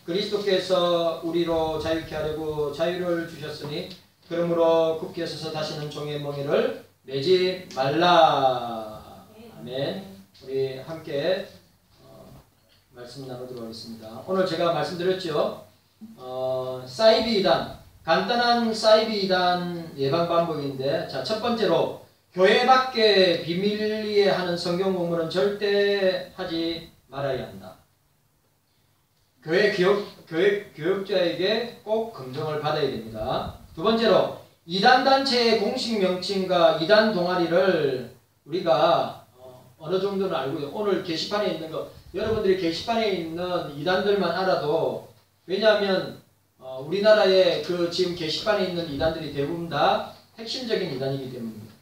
그리스도께서 우리로 자유케 하려고 자유를 주셨으니 그러므로 굳게 서서 다시는 종의 멍에를 매지 말라. 아멘. 우리 함께 말씀 나누도록 하겠습니다. 오늘 제가 말씀드렸죠. 사이비 이단, 간단한 사이비 이단 예방 방법인데, 자, 첫 번째로 교회 밖에 비밀리에 하는 성경 공부는 절대 하지 말아야 한다. 교회 교육자에게 꼭 검증을 받아야 됩니다. 두 번째로 이단 단체의 공식 명칭과 이단 동아리를 우리가 어느 정도는 알고요. 오늘 게시판에 있는 거, 여러분들이 게시판에 있는 이단들만 알아도, 왜냐하면 우리나라에 그 지금 게시판에 있는 이단들이 대부분 다 핵심적인 이단이기 때문입니다.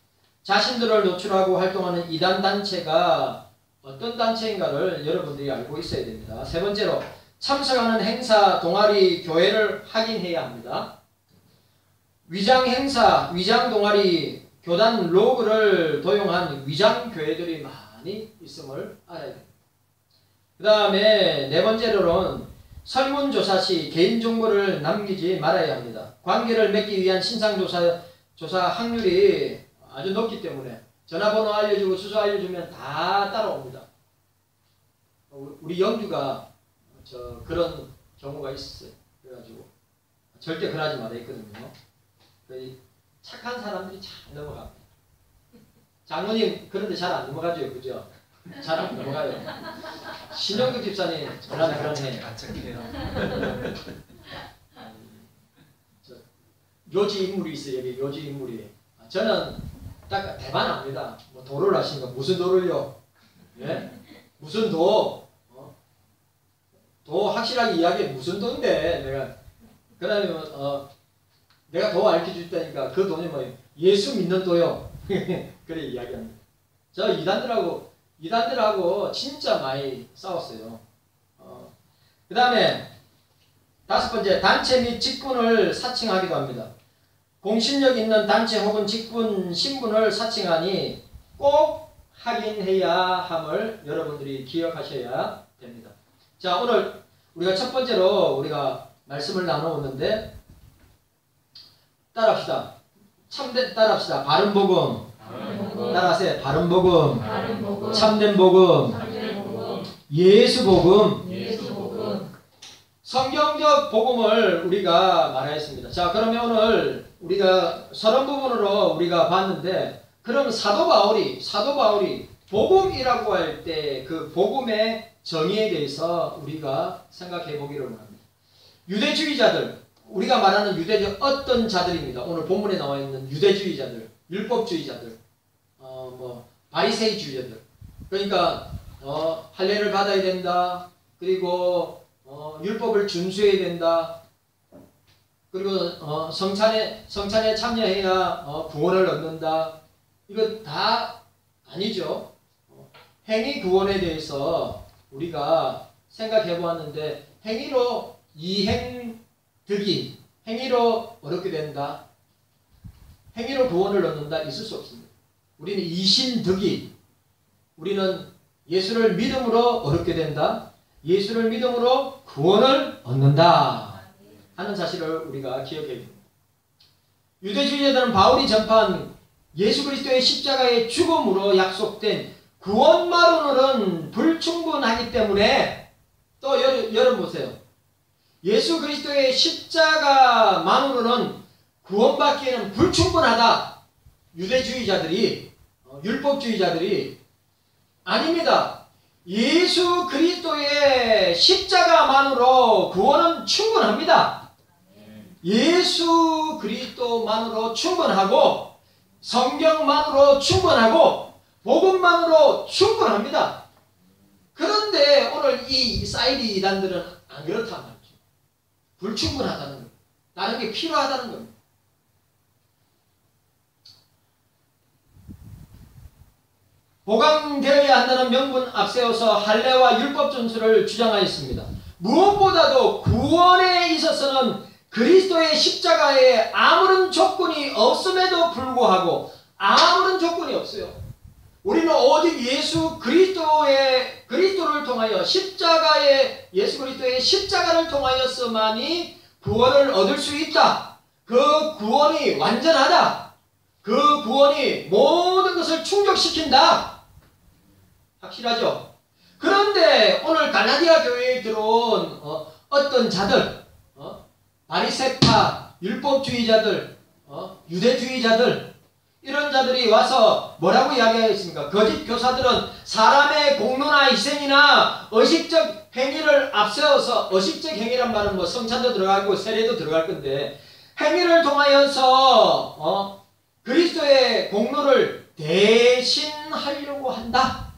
자신들을 노출하고 활동하는 이단 단체가 어떤 단체인가를 여러분들이 알고 있어야 됩니다. 세 번째로 참석하는 행사, 동아리, 교회를 확인해야 합니다. 위장 행사, 위장 동아리, 교단 로고를 도용한 위장 교회들이 많이 있음을 알아야 됩니다. 그 다음에 네 번째로는 설문조사 시 개인정보를 남기지 말아야 합니다. 관계를 맺기 위한 신상조사 확률이 아주 높기 때문에 전화번호 알려주고 주소 알려주면 다 따라옵니다. 우리 영주가 그런 경우가 있었어요. 그래가지고 절대 그러지 말아야 했거든요. 착한 사람들이 잘 넘어갑니다. 장모님 그런데 잘 안 넘어가죠, 그죠? 잘 안 넘어가요. 신영국 집사님 그러네. 요지 인물이 있어요. 여기 요지 인물이. 저는 딱 대반합니다. 뭐 도를 하시는가? 무슨 도를요? 예? 무슨 도? 도 확실하게 이야기해. 무슨 도인데 내가 그다음에 내가 도 알려주다니까 그 도는 뭐예요? 예수 믿는 도요. 그래 이야기합니다. 저 이단들하고 진짜 많이 싸웠어요. 그 다음에 다섯 번째, 단체 및 직분을 사칭하기도 합니다. 공신력 있는 단체 혹은 직분, 신분을 사칭하니 꼭 확인해야 함을 여러분들이 기억하셔야 됩니다. 자, 오늘 우리가 첫 번째로 우리가 말씀을 나누었는데, 따라합시다. 따라합시다. 바른 복음. 따라하세요. 바른 복음. 참된 복음. 예수 복음. 성경적 복음을 우리가 말하였습니다. 자, 그러면 오늘 우리가 서론 부분으로 우리가 봤는데, 그럼 사도 바울이 복음이라고 할 때 그 복음의 정의에 대해서 우리가 생각해 보기를 원합니다. 유대주의자들, 우리가 말하는 유대적 어떤 자들입니다. 오늘 본문에 나와 있는 유대주의자들, 율법주의자들, 바리새이주의자들. 그러니까 할례를 받아야 된다. 그리고 율법을 준수해야 된다. 그리고 성찬에 참여해야 구원을 얻는다. 이거 다 아니죠. 행위 구원에 대해서 우리가 생각해 보았는데, 행위로 이행득이, 행위로 어렵게 된다. 행위로 구원을 얻는다. 있을 수 없습니다. 우리는 이신득이, 우리는 예수를 믿음으로 어렵게 된다. 예수를 믿음으로 구원을 얻는다 하는 사실을 우리가 기억해야 됩니다. 유대주의자들은 바울이 전파한 예수 그리스도의 십자가의 죽음으로 약속된 구원만으로는 불충분하기 때문에, 또 여러분 보세요. 예수 그리스도의 십자가만으로는 구원받기에는 불충분하다. 유대주의자들이, 율법주의자들이 아닙니다. 예수 그리스도의 십자가만으로 구원은 충분합니다. 예수 그리스도만으로 충분하고, 성경만으로 충분하고, 복음만으로 충분합니다. 그런데 오늘 이 사이비 이단들은 안 그렇단 말이죠. 불충분하다는 겁니다. 다른 게 필요하다는 겁니다. 보강되어야 한다는 명분 앞세워서 할례와 율법 준수를 주장하였습니다. 무엇보다도 구원에 있어서는 그리스도의 십자가에 아무런 조건이 없음에도 불구하고, 아무런 조건이 없어요. 우리는 오직 예수 그리스도를 통하여 예수 그리스도의 십자가를 통하여서만이 구원을 얻을 수 있다. 그 구원이 완전하다. 그 구원이 모든 것을 충족시킨다. 확실하죠? 그런데 오늘 갈라디아 교회에 들어온 어떤 자들, 바리새파, 율법주의자들, 유대주의자들, 이런 자들이 와서 뭐라고 이야기하겠습니까? 거짓 교사들은 사람의 공로나 희생이나 의식적 행위를 앞세워서, 의식적 행위란 말은 뭐 성찬도 들어가고 세례도 들어갈 건데, 행위를 통하여서 그리스도의 공로를 대신하려고 한다.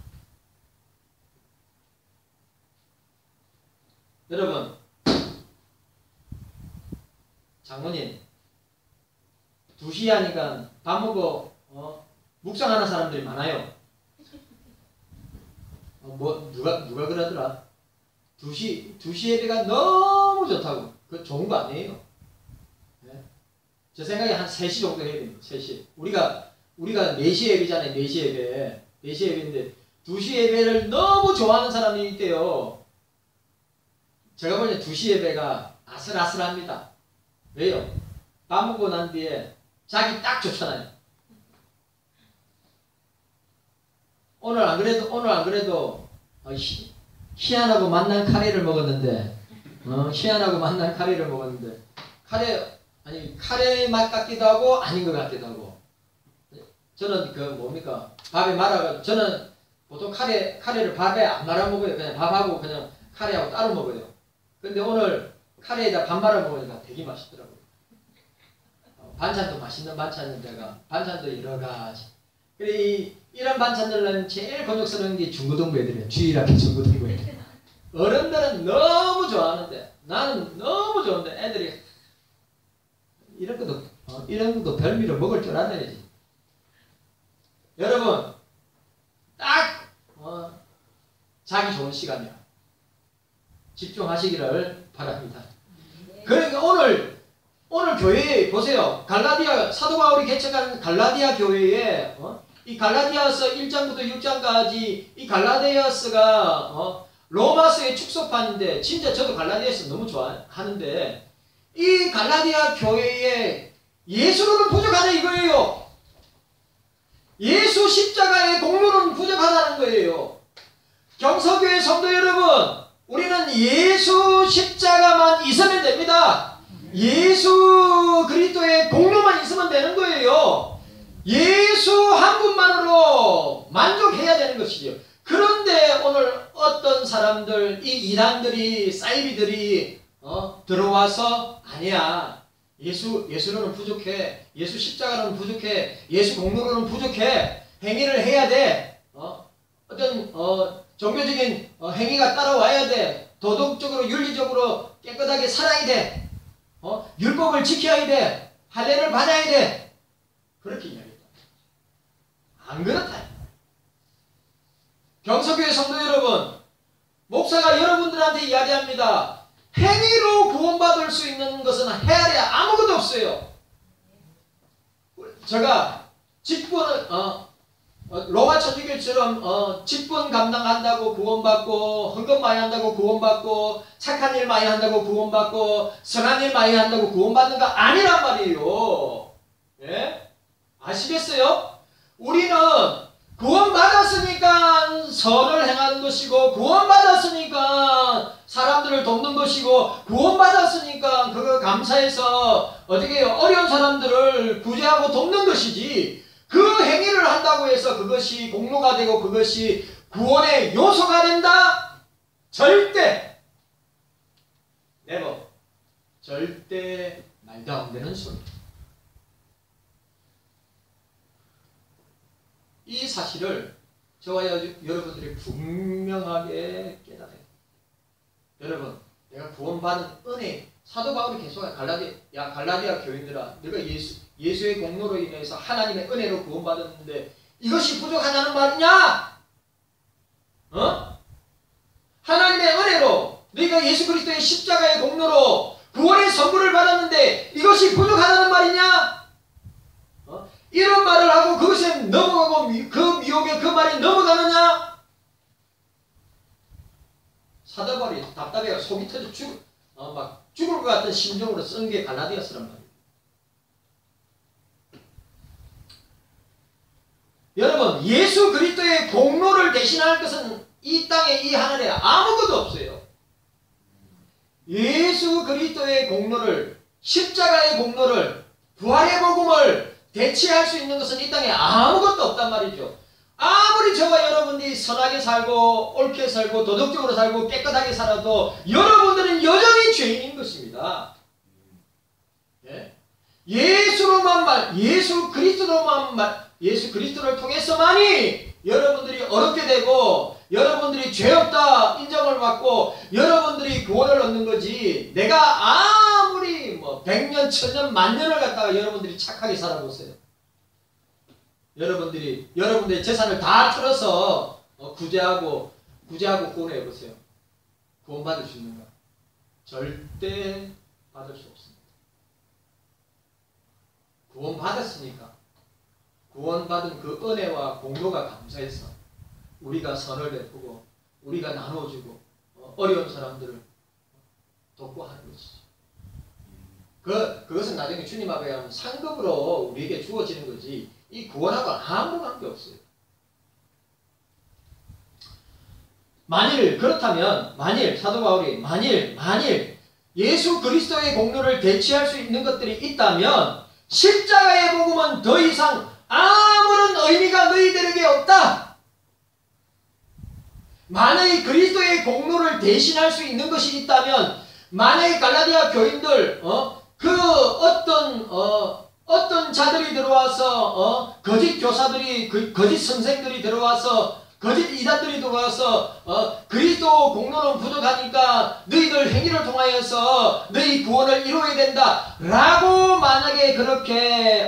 여러분, 장모님 2시 하니까 밥 먹고 묵상하는 사람들이 많아요. 누가 그러더라? 2시 예배가 너무 좋다고. 그거 좋은 거 아니에요. 네? 제 생각에 한 3시 정도 해야 됩니다. 3시. 우리가 4시 예배잖아요. 4시 예배. 4시 예배인데 2시 예배를 너무 좋아하는 사람이 있대요. 제가 볼 때 2시 예배가 아슬아슬합니다. 왜요? 밥 먹고 난 뒤에 자기 딱 좋잖아요. 오늘 안 그래도 희한하고 맛난 카레를 먹었는데, 카레 맛 같기도 하고 아닌 것 같기도 하고. 저는 밥에 말아가 저는 보통 카레를 밥에 안 말아 먹어요. 그냥 밥하고 그냥 카레하고 따로 먹어요. 근데 오늘 카레에다 밥 말아 먹으니까 되게 맛있더라고요. 반찬도 맛있는 반찬인데가 반찬도 여러 가지. 그래 이런 반찬들은 제일 곤욕스러운 게 중고등부 애들이에요. 주일학교 중고등부 애들. 어른들은 너무 좋아하는데 나는 너무 좋은데 애들이 이런 것도 별미로 먹을 줄 알아야지. 여러분 딱 자기 좋은 시간이야. 집중하시기를 바랍니다. 그러니까 오늘 교회에 보세요. 사도 바울이 개척한 갈라디아 교회에 이 갈라디아서 1장부터 6장까지 이 갈라디아서가 로마서의 축소판인데 진짜 저도 갈라디아서 너무 좋아하는데 이 갈라디아 교회에 예수로는 부족하다 이거예요. 예수 십자가의 공로는 부족하다는 거예요. 경서교회 성도 여러분, 우리는 예수 십자가만 있으면 됩니다. 예수 그리스도의 공로만 있으면 되는 거예요. 예수 한 분만으로 만족해야 되는 것이죠. 그런데 오늘 어떤 사람들, 이 이단들이, 사이비들이 들어와서 아니야. 예수로는 부족해. 예수 십자가로는 부족해. 예수 공로로는 부족해. 행위를 해야 돼. 어떤 종교적인 행위가 따라와야 돼. 도덕적으로 윤리적으로 깨끗하게 살아야 돼. 율법을 지켜야 돼. 할례를 받아야 돼. 그렇게 이야기했다. 안 그렇다. 경서교회 성도 여러분, 목사가 여러분들한테 이야기합니다. 행위로 구원받을 수 있는 것은 해아래 아무것도 없어요. 제가 직분을 로마 천주교처럼 직분 감당한다고 구원받고 헌금 많이 한다고 구원받고 착한 일 많이 한다고 구원받고 선한 일 많이 한다고 구원받는 거 아니란 말이에요. 예? 아시겠어요? 우리는 구원받았으니까 선을 행하는 것이고 구원받았으니까 사람들을 돕는 것이고 구원받았으니까 그거 감사해서 어떻게 어려운 사람들을 구제하고 돕는 것이지 그 행위를 한다고 해서 그것이 공로가 되고 그것이 구원의 요소가 된다? 절대! never. 절대 말도 안 되는 소리. 이 사실을 저와 여러분들이 분명하게 깨달아야 돼요. 여러분, 내가 구원받은 은혜, 사도 바울이 계속해 갈라디아 교인들아, 내가 예수의 공로로 인해서 하나님의 은혜로 구원받았는데 이것이 부족하다는 말이냐? 하나님의 은혜로 너희가 예수 그리스도의 십자가의 공로로 구원의 선물을 받았는데 이것이 부족하다는 말이냐? 이런 말을 하고 그것에 넘어가고 그 미혹에 그 말이 넘어가느냐? 사도 바울이 답답해가 속이 터져 막 죽을 것 같은 심정으로 쓴 게 갈라디아서란 말이에요. 여러분, 예수 그리스도의 공로를 대신할 것은 이 땅에 이 하늘에 아무것도 없어요. 예수 그리스도의 공로를, 십자가의 공로를, 부활의 복음을 대체할 수 있는 것은 이 땅에 아무것도 없단 말이죠. 아무리 저와 여러분들이 선하게 살고 옳게 살고 도덕적으로 살고 깨끗하게 살아도 여러분들은 여전히 죄인인 것입니다. 예? 예수 그리스도를 통해서만이 여러분들이 어렵게 되고 여러분들이 죄 없다 인정을 받고 여러분들이 구원을 얻는 거지. 내가 아무리 뭐 100년, 1000년, 만년을 갖다가 여러분들이 착하게 살아보세요. 여러분들의 재산을 다 털어서 구제하고 구원해 보세요. 구원 받을 수 있는가? 절대 받을 수 없습니다. 구원 받았으니까 구원 받은 그 은혜와 공로가 감사해서 우리가 선을 베푸고 우리가 나눠주고 어려운 사람들을 돕고 하는 것이죠. 그것은 나중에 주님 앞에 가면 상급으로 우리에게 주어지는 거지 이 구원하고는 아무 관계 없어요. 그렇다면 사도 바울이 만일 예수 그리스도의 공로를 대체할 수 있는 것들이 있다면 십자가의 복음은 더 이상 아무런 의미가 너희들에게 없다. 만약에 그리스도의 공로를 대신할 수 있는 것이 있다면 만약에 갈라디아 교인들 어떤 자들이 들어와서 거짓 교사들이 거짓 선생들이 들어와서 거짓 이단들이 들어와서 그리스도 공로는 부족하니까 너희들 행위를 통하여서 너희 구원을 이루어야 된다 라고 만약에 그렇게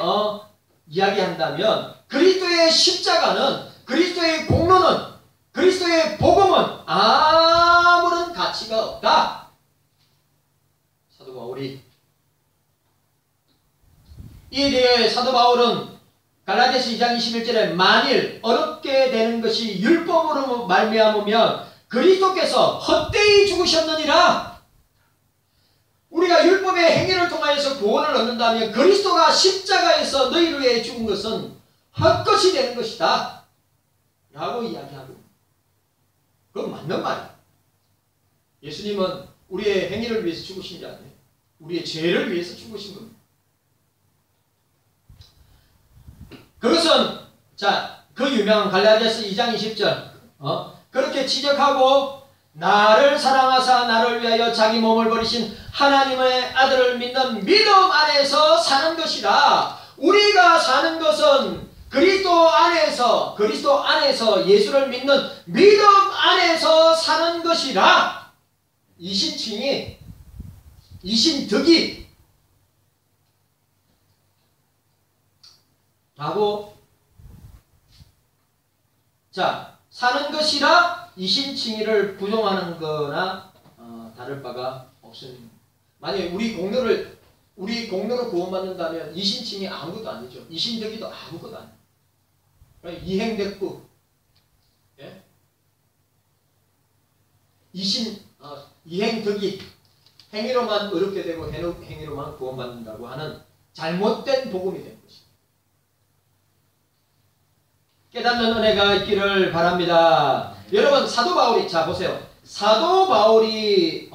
이야기한다면 그리스도의 십자가는 그리스도의 공로는 그리스도의 복음은 아무런 가치가 없다. 사도 바울이 이에 대해 사도 바울은 갈라디아서 2장 21절에 만일 어렵게 되는 것이 율법으로 말미암으면 그리스도께서 헛되이 죽으셨느니라. 우리가 율법의 행위를 통하여서 구원을 얻는다면 그리스도가 십자가에서 너희를 위해 죽은 것은 헛것이 되는 것이다 라고 이야기하고 그건 맞는 말이야. 예수님은 우리의 행위를 위해서 죽으신 게 아니에요. 우리의 죄를 위해서 죽으신 겁니다. 그것은 그 유명한 갈라디아서 2장 20절 그렇게 지적하고 나를 사랑하사 나를 위하여 자기 몸을 버리신 하나님의 아들을 믿는 믿음 안에서 사는 것이라. 우리가 사는 것은 그리스도 안에서 예수를 믿는 믿음 안에서 사는 것이라. 이신칭이 이신덕이 라고 사는 것이라 이신칭의를 부정하는 거나 다를 바가 없습니다. 만약에 우리 공로를 구원받는다면 이신칭이 아무것도 아니죠. 이신덕이도 아무것도 아니에요. 이행됐고 예? 이행덕이 행위로만 어렵게 되고 행위로만 구원받는다고 하는 잘못된 복음이 된 것입니다. 깨닫는 은혜가 있기를 바랍니다. 여러분 사도 바울이 보세요. 사도 바울이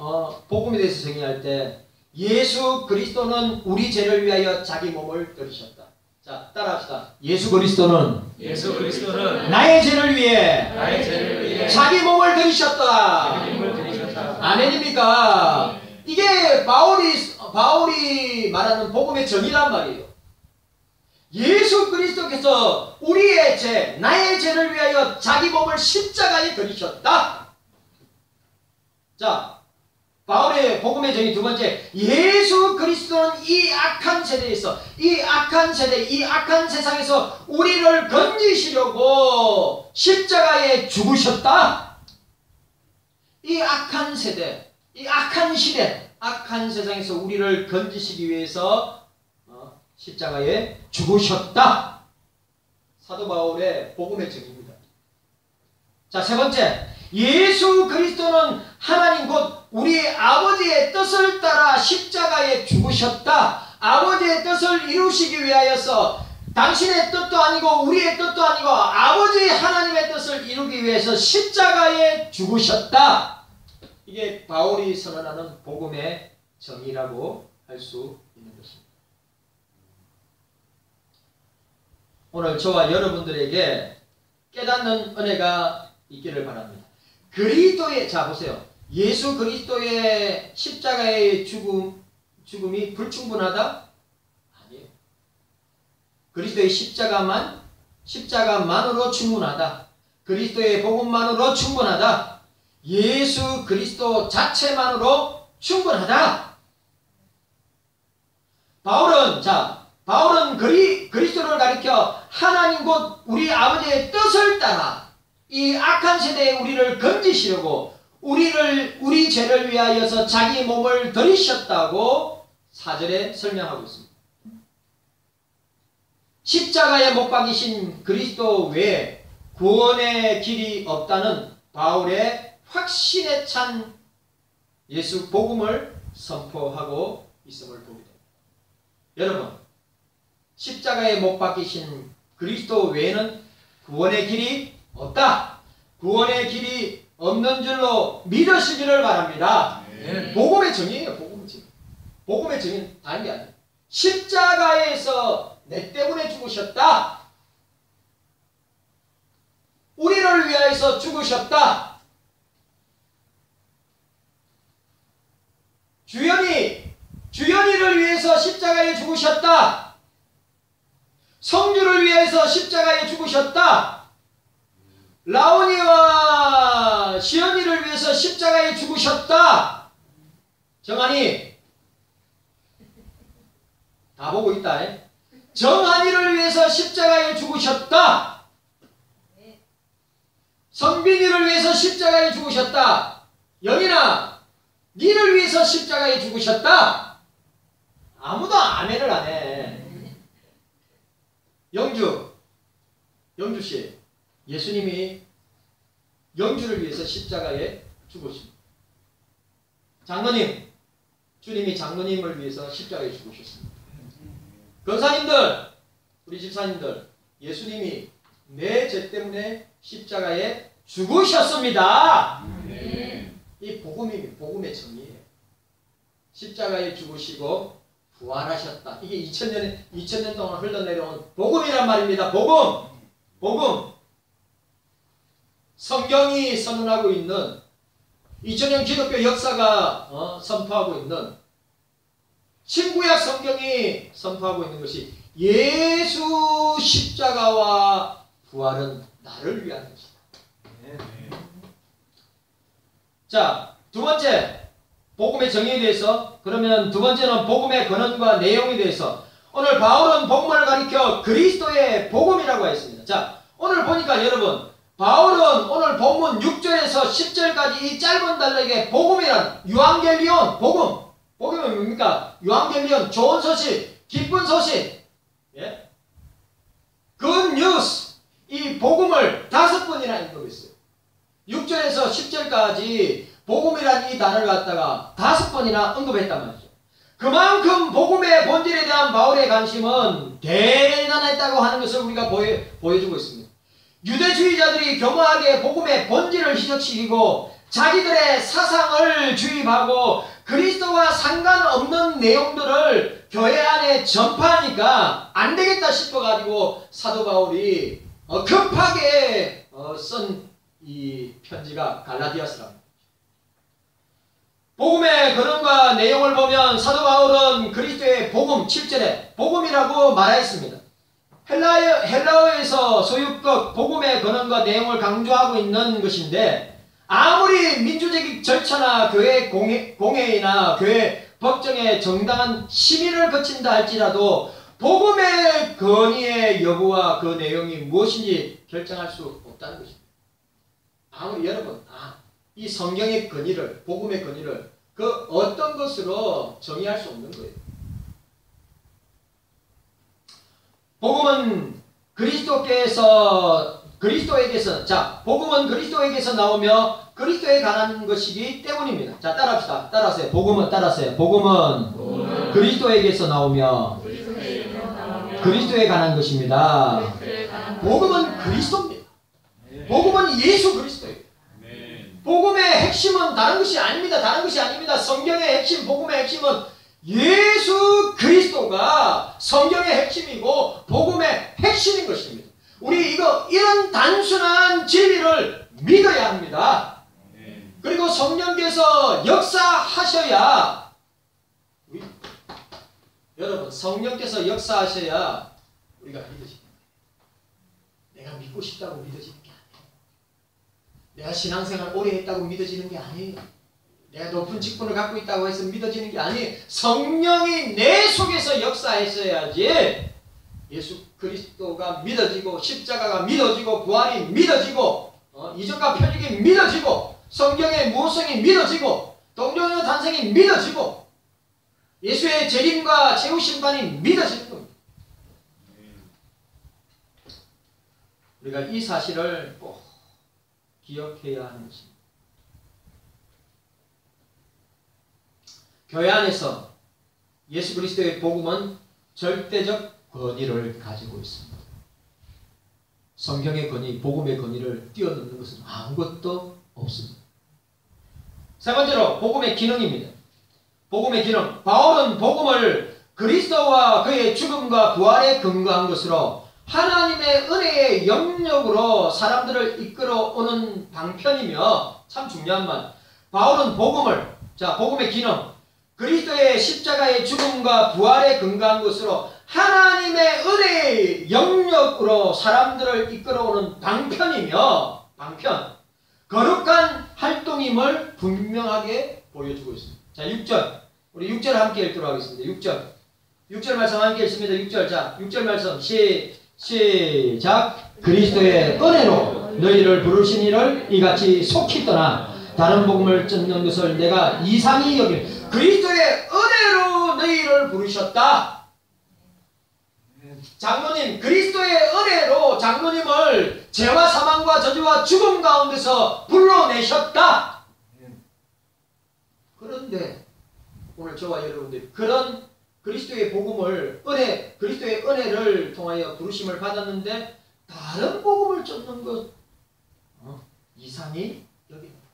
복음에 대해서 정의할 때 예수 그리스도는 우리 죄를 위하여 자기 몸을 들이셨다. 따라합시다. 예수 그리스도는 나의 죄를 위해 자기 몸을 들이셨다. 아멘입니까? 이게 바울이 말하는 복음의 정의란 말이에요. 예수 그리스도께서 우리의 죄, 나의 죄를 위하여 자기 몸을 십자가에 들이셨다. 바울의 복음의 정의 두 번째, 예수 그리스도는 이 악한 세대에서, 이 악한 세상에서 우리를 건지시려고 십자가에 죽으셨다. 이 악한 세대, 이 악한 시대, 악한 세상에서 우리를 건지시기 위해서 십자가에 죽으셨다. 사도 바울의 복음의 정의입니다. 자, 세 번째, 예수 그리스도는 하나님 곧 우리 아버지의 뜻을 따라 십자가에 죽으셨다. 아버지의 뜻을 이루시기 위하여서 당신의 뜻도 아니고 우리의 뜻도 아니고 아버지 하나님의 뜻을 이루기 위해서 십자가에 죽으셨다. 이게 바울이 선언하는 복음의 정의라고 할 수 있는 것입니다. 오늘 저와 여러분들에게 깨닫는 은혜가 있기를 바랍니다. 그리스도의, 자 보세요. 예수 그리스도의 십자가의 죽음이 불충분하다? 아니에요. 그리스도의 십자가만으로 충분하다. 그리스도의 복음만으로 충분하다. 예수 그리스도 자체만으로 충분하다. 바울은 그리스도를 가리켜 하나님 곧 우리 아버지의 뜻을 따라 이 악한 세대에 우리를 건지시려고 우리 죄를 위하여서 자기 몸을 들이셨다고 4절에 설명하고 있습니다. 십자가에 못 박이신 그리스도 외에 구원의 길이 없다는 바울의 확신에 찬 예수 복음을 선포하고 있음을 보게 됩니다. 여러분, 십자가에 못 박히신 그리스도 외에는 구원의 길이 없다. 구원의 길이 없는 줄로 믿으시기를 바랍니다. 네. 복음의 정의예요. 복음의 정의. 복음의 정의는 다른 게 아니에요. 십자가에서 내 때문에 죽으셨다. 우리를 위하여서 죽으셨다. 주연이를 위해서 십자가에 죽으셨다. 성주를 위해서 십자가에 죽으셨다. 라온이와 시연이를 위해서 십자가에 죽으셨다. 정한이 다 보고 있다. 정한이를 위해서 십자가에 죽으셨다. 성빈이를 위해서 십자가에 죽으셨다. 영인아, 니를 위해서 십자가에 죽으셨다. 아무도 아멘을 안 해. 영주씨, 예수님이 영주를 위해서 십자가에 죽으십니다. 장로님, 주님이 장로님을 위해서 십자가에 죽으셨습니다. 권사님들, 우리 집사님들, 예수님이 내 죄 때문에 십자가에 죽으셨습니다. 이 복음의 정의예요. 십자가에 죽으시고 부활하셨다. 이게 2000년 동안 흘러내려온 복음이란 말입니다. 복음. 성경이 선언하고 있는 2000년 기독교 역사가 선포하고 있는 신구약 성경이 선포하고 있는 것이 예수 십자가와 부활은 나를 위한 것이다. 자, 두 번째 복음의 정의에 대해서, 그러면 두 번째는 복음의 근원과 내용에 대해서, 오늘 바울은 복음을 가리켜 그리스도의 복음이라고 했습니다. 자, 오늘 보니까 여러분, 바울은 오늘 본문 6절에서 10절까지 이 짧은 단락에 복음이란 유앙겔리온, 복음은 뭡니까? 유앙겔리온, 좋은 소식, 기쁜 소식, good news, 이 복음을 5번이나 읽어봤어요. 6절에서 10절까지 복음이란 이 단어를 갖다가 5번이나 언급했단 말이죠. 그만큼 복음의 본질에 대한 바울의 관심은 대단했다고 하는 것을 우리가 보여주고 있습니다. 유대주의자들이 교묘하게 복음의 본질을 희석시키고 자기들의 사상을 주입하고 그리스도와 상관없는 내용들을 교회 안에 전파하니까 안 되겠다 싶어가지고 사도 바울이 급하게 쓴 이 편지가 갈라디아서랍니다. 복음의 근원과 내용을 보면 사도 바울은 그리스도의 복음 7절에 복음이라고 말하였습니다. 헬라어에서 소유격 복음의 근원과 내용을 강조하고 있는 것인데, 아무리 민주적 절차나 교회 공회나 교회 법정에 정당한 심의를 거친다 할지라도 복음의 건의의 여부와 그 내용이 무엇인지 결정할 수 없다는 것입니다. 아무리 여러분 이 성경의 건의를, 복음의 건의를 그 어떤 것으로 정의할 수 없는 거예요. 복음은 그리스도에게서 자, 복음은 그리스도에게서 나오며 그리스도에 관한 것이기 때문입니다. 자, 따라합시다. 따라하세요. 복음은 따라하세요. 복음은 그리스도에게서 나오며 그리스도에 관한 것입니다. 복음은 그리스도입니다. 복음은 예수 그리스도예요. 복음의 핵심은 다른 것이 아닙니다. 다른 것이 아닙니다. 성경의 핵심, 복음의 핵심은 예수 그리스도가 성경의 핵심이고 복음의 핵심인 것입니다. 우리 이런 단순한 진리를 믿어야 합니다. 그리고 성령께서 역사하셔야 여러분 성령께서 역사하셔야 우리가 믿어집니다. 내가 믿고 싶다고 믿어지는 게 아니에요. 내가 신앙생활 오래 했다고 믿어지는 게 아니에요. 내가 높은 직분을 갖고 있다고 해서 믿어지는 게 아니에요. 성령이 내 속에서 역사했어야지 예수 그리스도가 믿어지고 십자가가 믿어지고 부활이 믿어지고 이적과 표적이 믿어지고 성경의 무엇성이 믿어지고 동정녀 탄생이 믿어지고 예수의 재림과 최후 심판이 믿어지는 겁니다. 우리가 이 사실을 꼭 기억해야 하는 것입니다. 교회 안에서 예수 그리스도의 복음은 절대적 권위를 가지고 있습니다. 성경의 권위, 복음의 권위를 뛰어넘는 것은 아무것도 없습니다. 세 번째로 복음의 기능입니다. 복음의 기능. 바울은 복음을 그리스도와 그의 죽음과 부활에 근거한 것으로 하나님의 은혜의 영역으로 사람들을 이끌어오는 방편이며 참 중요한 말. 바울은 복음의 기능. 그리스도의 십자가의 죽음과 부활에 근거한 것으로 하나님의 은혜의 영역으로 사람들을 이끌어오는 방편. 거룩한 활동임을 분명하게 보여주고 있습니다. 자, 6절. 우리 6절 함께 읽도록 하겠습니다. 6절 말씀 함께 읽습니다. 6절. 자, 6절 말씀. 시작. 그리스도의 은혜로 너희를 부르신 이를 이같이 속히 떠나 다른 복음을 쫓는 것을 내가 이상히 여길. 그리스도의 은혜로 너희를 부르셨다. 장로님, 그리스도의 은혜로 장로님을 죄와 사망과 저주와 죽음 가운데서 불러내셨다. 그런데 오늘 저와 여러분들이 그런 그리스도의 복음을 그리스도의 은혜를 통하여 부르심을 받았는데 다른 복음을 쫓는 것 이상히 여깁니다.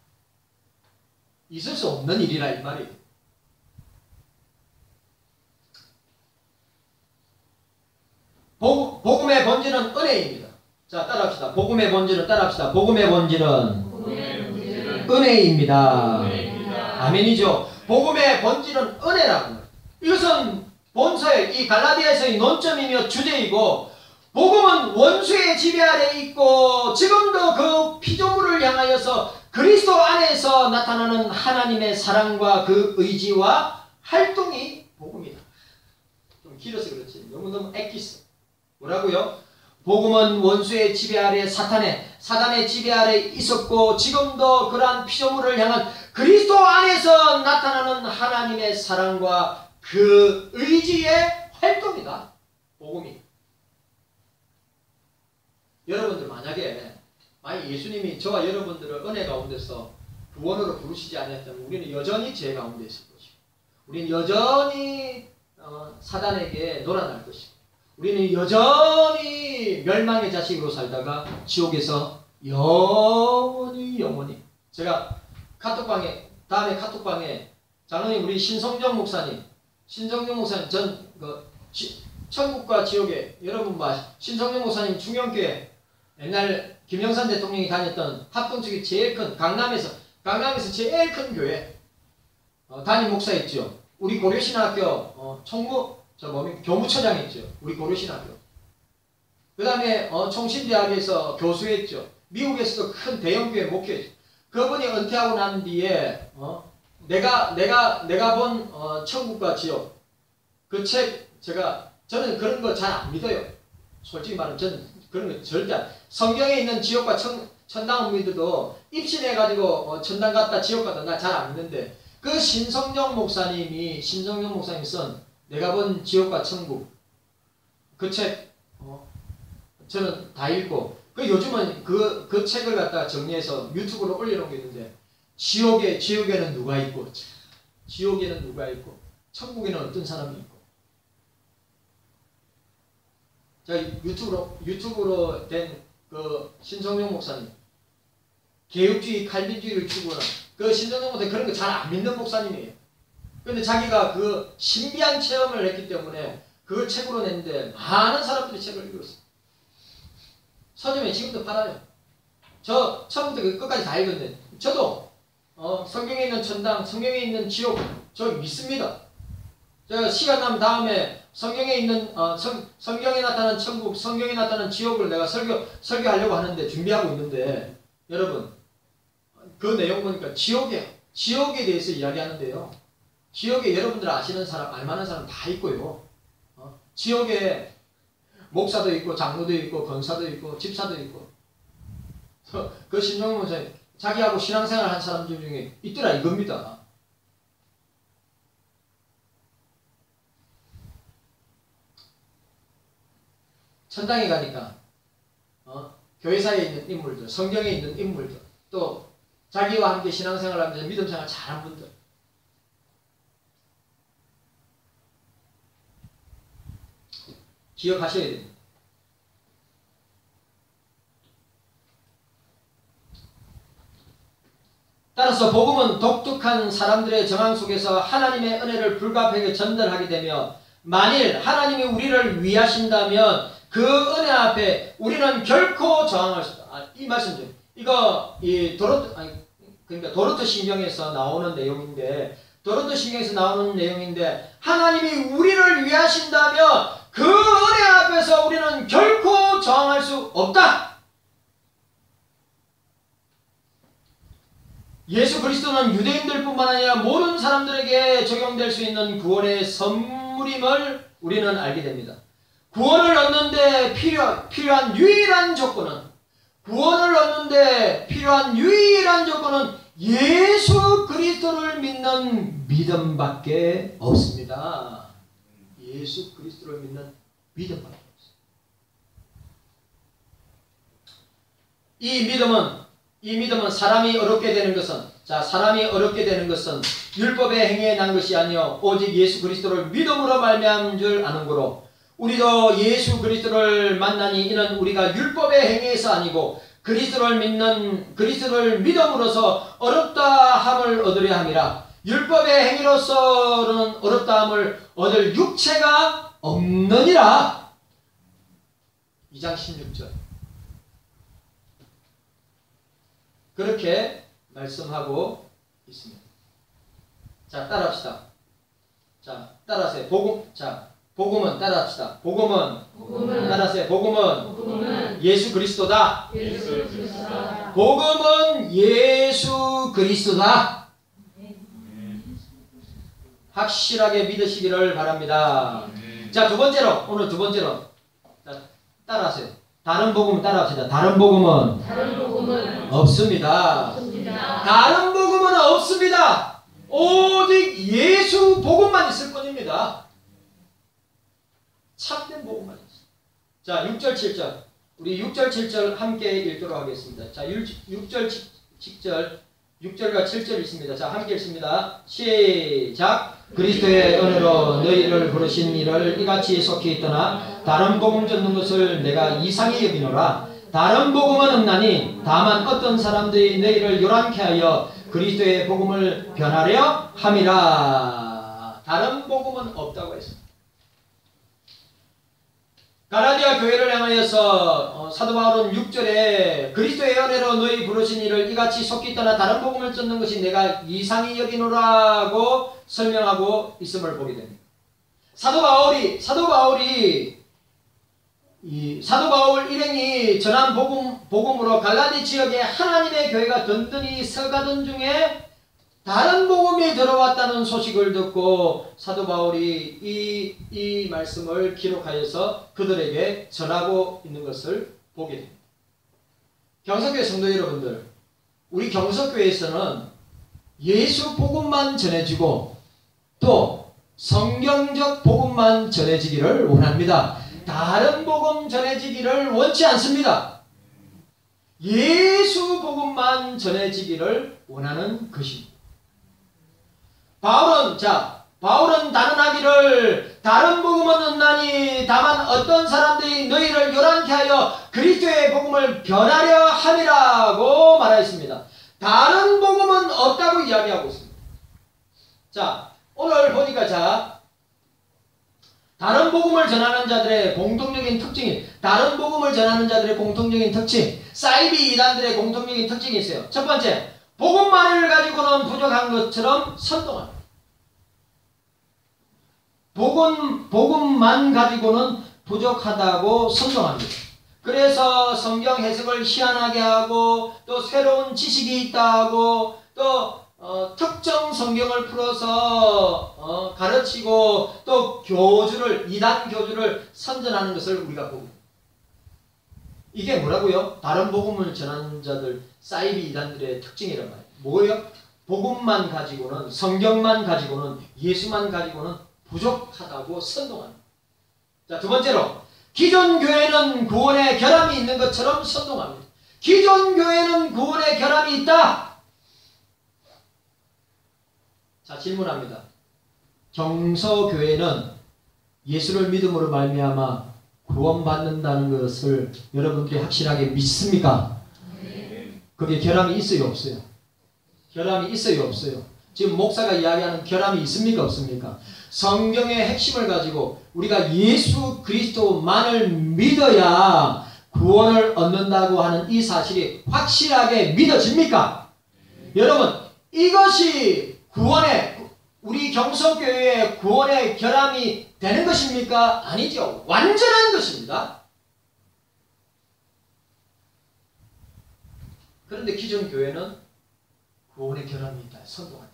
있을 수 없는 일이라 이 말이에요. 복음의 본질은 은혜입니다. 자, 따라합시다. 복음의 본질은 은혜입니다. 아멘이죠. 복음의 본질은 은혜라는 거예요. 이것은 본서의 이 갈라디아에서의 논점이며 주제이고 복음은 원수의 지배 아래 있고 지금도 그 피조물을 향하여서 그리스도 안에서 나타나는 하나님의 사랑과 그 의지와 활동이 복음이다. 좀 길어서 그렇지. 너무너무 엑기스. 뭐라고요? 복음은 원수의 지배 아래 사단의 지배 아래 있었고 지금도 그러한 피조물을 향한 그리스도 안에서 나타나는 하나님의 사랑과 그 의지의 활동이다. 복음이. 여러분들 만약에 예수님이 저와 여러분들을 은혜 가운데서 구원으로 부르시지 않았다면 우리는 여전히 죄 가운데 있을 것이고 우리는 여전히 사단에게 놀아날 것이고 우리는 여전히 멸망의 자식으로 살다가 지옥에서 영원히 제가 다음에 카톡방에 장로님 우리 신성정 목사님 전 천국과 지옥에 여러분 신성정 목사님 중형교회 옛날 김영삼 대통령이 다녔던 합동 쪽이 제일 큰 강남에서 제일 큰 교회 담임 목사였죠. 우리 고려신학교 교무처장 했죠. 우리 고려신학교. 그 다음에 총신대학에서 교수했죠. 미국에서도 큰 대형교회 목회했죠. 그분이 은퇴하고 난 뒤에 내가 본 천국과 지옥 그 책 저는 그런 거 잘 안 믿어요. 솔직히 말하면 저는 그런 거 절대 안. 성경에 있는 지옥과 천당을 믿어도 입신해가지고 천당 갔다 지옥 갔다 나 잘 안 믿는데 그 신성령 목사님이 쓴 내가 본 지옥과 천국 그 책 저는 다 읽고 요즘은 그 책을 갖다가 정리해서 유튜브로 올려놓은 게 있는데 지옥에는 누가 있고 지옥에는 누가 있고 천국에는 어떤 사람이 있고 자 유튜브로 된 그 신성용 목사님 개혁주의 칼빈주의를 추구하는 그 신성용 목사님 그런 거 잘 안 믿는 목사님이에요. 근데 자기가 그 신비한 체험을 했기 때문에 그걸 책으로 냈는데 많은 사람들이 책을 읽었어요. 서점에 지금도 팔아요. 저 처음부터 끝까지 다 읽었는데 저도 성경에 있는 천당, 성경에 있는 지옥 저 믿습니다. 제가 시간 나면 다음에 성경에 있는 성경에 나타난 천국, 성경에 나타난 지옥을 내가 설교하려고 하는데 준비하고 있는데 여러분 그 내용 보니까 지옥에 대해서 이야기하는데요. 지옥에 여러분들 아시는 사람, 알만한 사람 다 있고요. 지옥에 목사도 있고 장로도 있고 권사도 있고 집사도 있고 그 신종문 목사님 자기하고 신앙생활 한 사람들 중에 있더라 이겁니다. 천당에 가니까 교회사에 있는 인물들, 성경에 있는 인물들, 또 자기와 함께 신앙생활을 하면서 믿음생활 잘한 분들 기억하셔야 됩니다. 따라서 복음은 독특한 사람들의 정황 속에서 하나님의 은혜를 불가피하게 전달하게 되며 만일 하나님이 우리를 위하신다면 그 은혜 앞에 우리는 결코 저항할 수 없다. 이 말씀 좀 이거 그러니까 도르트 신경에서 나오는 내용인데 하나님이 우리를 위하신다면 그 은혜 앞에서 우리는 결코 저항할 수 없다. 예수 그리스도는 유대인들뿐만 아니라 모든 사람들에게 적용될 수 있는 구원의 선물임을 우리는 알게 됩니다. 구원을 얻는데 필요한 유일한 조건은 예수 그리스도를 믿는 믿음밖에 없습니다. 예수 그리스도를 믿는 믿음밖에 없습니다. 이 믿음은 사람이 어렵게 되는 것은 율법의 행위에 난 것이 아니요 오직 예수 그리스도를 믿음으로 말미암은 줄 아는 거로 우리도 예수 그리스도를 만나니 이는 우리가 율법의 행위에서 아니고 그리스도를 믿음으로써 어렵다함을 얻으려 함이라. 율법의 행위로서는 어렵다함을 얻을 육체가 없느니라. 2장 16절 그렇게 말씀하고 있습니다. 자, 따라합시다. 자, 따라하세요. 복음은 따라합시다. 복음은 따라하세요. 복음은 예수 그리스도다. 복음은 예수 그리스도다. 확실하게 믿으시기를 바랍니다. 자, 오늘 두 번째로 자, 따라하세요. 다른 복음은 따라합시다. 다른 복음은 없습니다. 다른 복음은 없습니다. 오직 예수 복음만 있을 뿐입니다. 참된 복음만 있습니다. 자, 6절 7절 우리 6절 7절 함께 읽도록 하겠습니다. 자, 6절과 7절 있습니다. 자, 함께 읽습니다. 시작. 그리스도의 은혜로 너희를 부르신 이를 이같이 속히 있더나 다른 복음 전는 것을 내가 이상히 여기노라. 다른 복음은 없나니 다만 어떤 사람들이 너희를 요란케 하여 그리스도의 복음을 변하려 함이라. 다른 복음은 없다고 했습니다. 갈라디아 교회를 향하여서 사도 바울은 6절에 그리스도의 은혜로 너희 부르신 이를 이같이 속히 있더나 다른 복음을 쫓는 것이 내가 이상히 여기노라고 설명하고 있음을 보게 됩니다. 사도 바울 일행이 전한 복음으로 갈라디 지역에 하나님의 교회가 든든히 서가던 중에 다른 복음이 들어왔다는 소식을 듣고 사도 바울이 이 말씀을 기록하여서 그들에게 전하고 있는 것을 보게 됩니다. 경석교회 성도 여러분들, 우리 경석교회에서는 예수 복음만 전해지고 또 성경적 복음만 전해지기를 원합니다. 다른 복음 전해지기를 원치 않습니다. 예수 복음만 전해지기를 원하는 것입니다. 바울은 단언하기를 다른 복음은 없나니 다만 어떤 사람들이 너희를 요란케 하여 그리스도의 복음을 변하려 함이라고 말하였습니다. 다른 복음은 없다고 이야기하고 있습니다. 자, 오늘 보니까 다른 복음을 전하는 자들의 공통적인 특징이 사이비 이단들의 공통적인 특징이 있어요. 첫 번째, 복음만을 가지고는 부족한 것처럼 선동합니다. 복음만 가지고는 부족하다고 선동합니다. 그래서 성경 해석을 희한하게 하고 또 새로운 지식이 있다 하고 또 특정 성경을 풀어서 가르치고 또 이단 교주를 선전하는 것을 우리가 보고 이게 뭐라고요? 다른 복음을 전하는 자들 사이비 이단들의 특징이란 말이에요. 뭐예요? 복음만 가지고는 성경만 가지고는 예수만 가지고는 부족하다고 선동합니다. 자, 두 번째로 기존 교회는 구원의 결함이 있는 것처럼 선동합니다. 기존 교회는 구원의 결함이 있다. 자, 질문합니다. 경서교회는 예수를 믿음으로 말미암아 구원받는다는 것을 여러분들이 확실하게 믿습니까? 그게 결함이 있어요, 없어요? 결함이 있어요, 없어요? 지금 목사가 이야기하는 결함이 있습니까, 없습니까? 성경의 핵심을 가지고 우리가 예수 그리스도만을 믿어야 구원을 얻는다고 하는 이 사실이 확실하게 믿어집니까? 여러분, 이것이 우리 경서교회의 구원의 결함이 되는 것입니까? 아니죠. 완전한 것입니다. 그런데 기존 교회는 구원의 결함이 있다. 선동한다.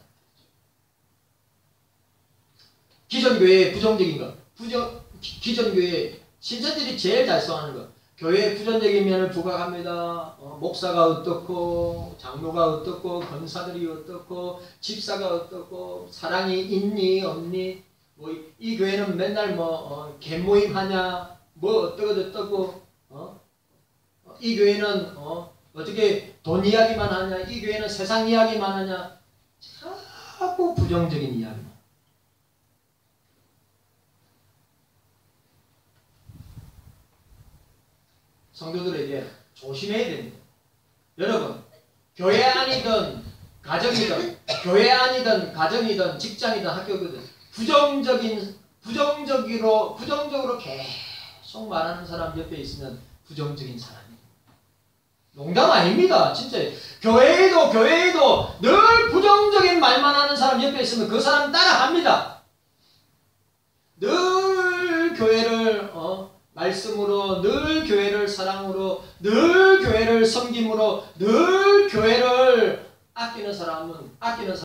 기존 교회의 부정적인 것. 기존 교회 신천들이 제일 잘 써하는 것. 교회의 부정적인 면을 부각합니다. 목사가 어떻고 장로가 어떻고 권사들이 어떻고 집사가 어떻고 사랑이 있니 없니 이 교회는 맨날 개모임 하냐 어떠고 이 교회는 어떻게 돈 이야기만 하냐 이 교회는 세상 이야기만 하냐 자꾸 부정적인 이야기만. 성도들에게 조심해야 됩니다. 여러분, 교회 아니든 가정이든 직장이든 학교든 부정적으로 계속 말하는 사람 옆에 있으면 부정적인 사람입니다. 농담 아닙니다. 진짜 교회에도 늘 부정적인 말만 하는 사람 옆에 있으면 그 사람 따라갑니다. 늘 교회를 말씀으로 늘 교회를 사랑으로 늘 교회를 섬김으로 늘 교회를 아끼는 사람은